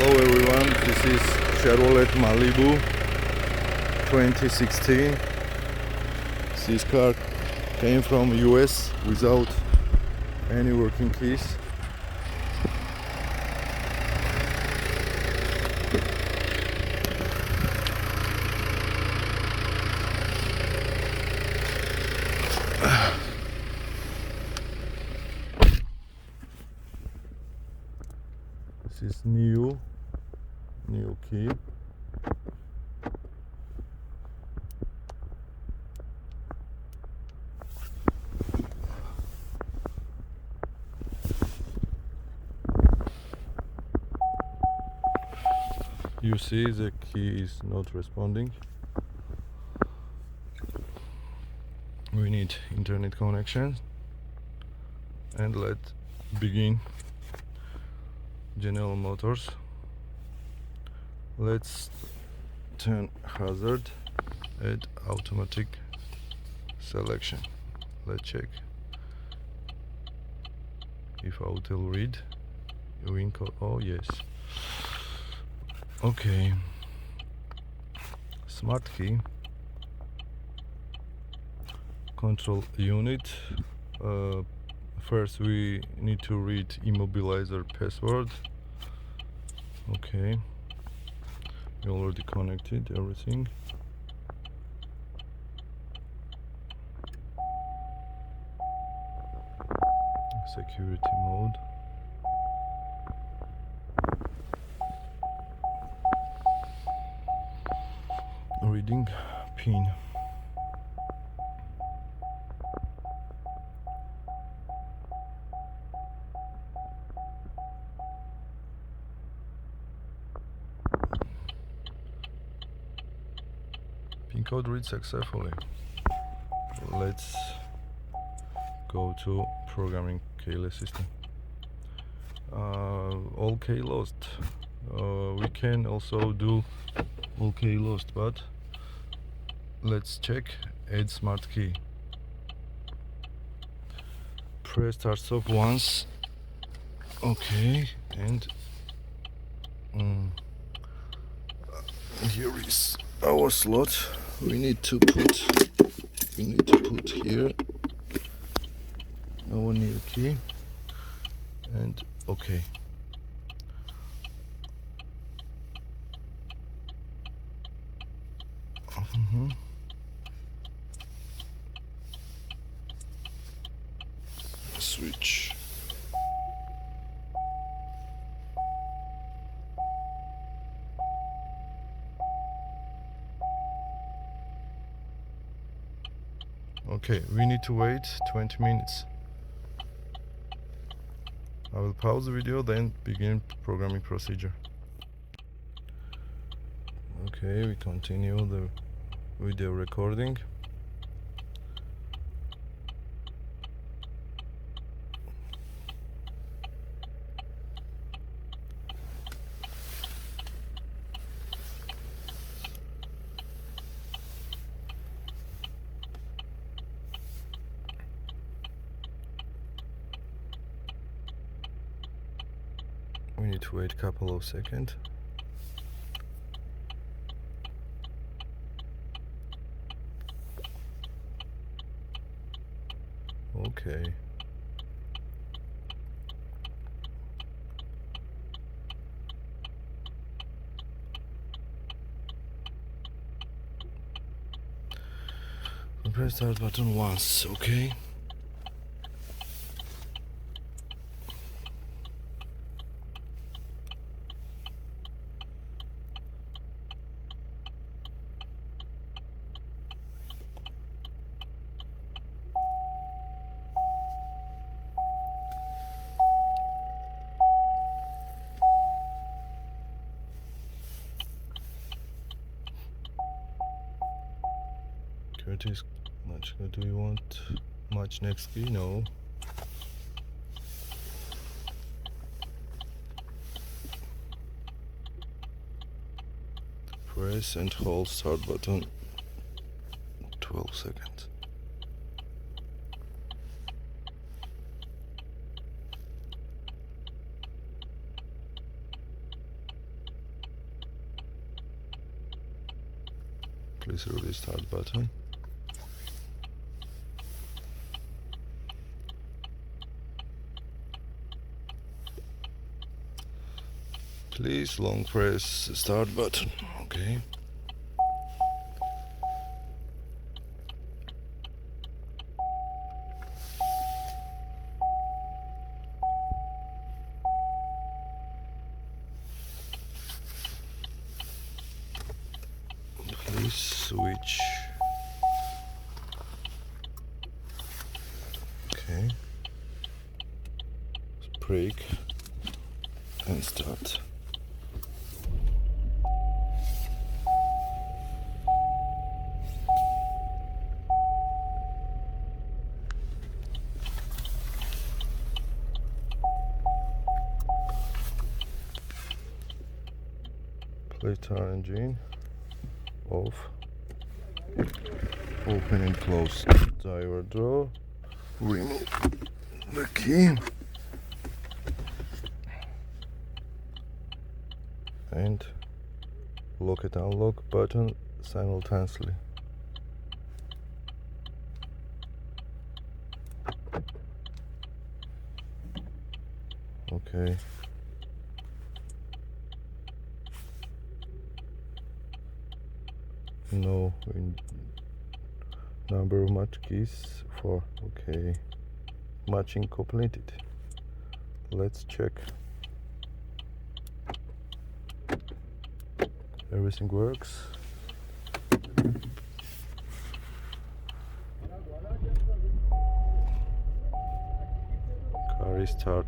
Hello everyone, this is Chevrolet Malibu 2016. This car came from US without any working keys. This is new key. You see the key is not responding. We need internet connection, and let's begin. General Motors. Let's turn hazard and automatic selection. Let's check if Autel read win code. Oh yes. Okay. Smart key. Control unit. First we need to read immobilizer password. Okay, we already connected everything. Security mode. Reading pin. Pin code read successfully. Let's go to programming keyless system. All key lost. We can also do all key lost, but let's check add smart key. Press start stop once. Okay, and here is our slot. We need to put here our new key, and okay. Switch. Okay, we need to wait 20 minutes. I will pause the video, then begin programming procedure. Okay, we continue the video recording. We need to wait a couple of seconds. Okay. Press start button once, okay. Curtis, do you want much next key? No. Press and hold start button 12 seconds. carefully through the start button. Please long press the start button. Okay. Please switch. Okay. Brake and start. Plate engine off. Open and close driver door. Remove the key and lock and unlock button simultaneously. Okay. No number of match keys for okay. Matching completed. Let's check. Everything works. Car restart.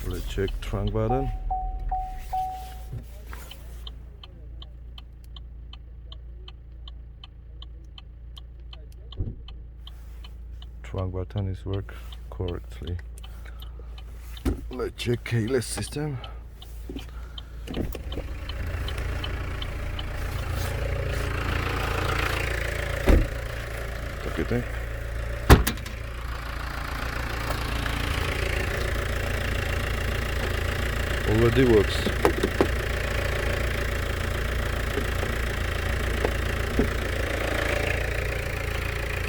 Let's check trunk button. Trunk button is work correctly. Let's check keyless system. Okay. Already works.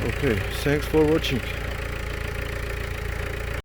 Okay, thanks for watching.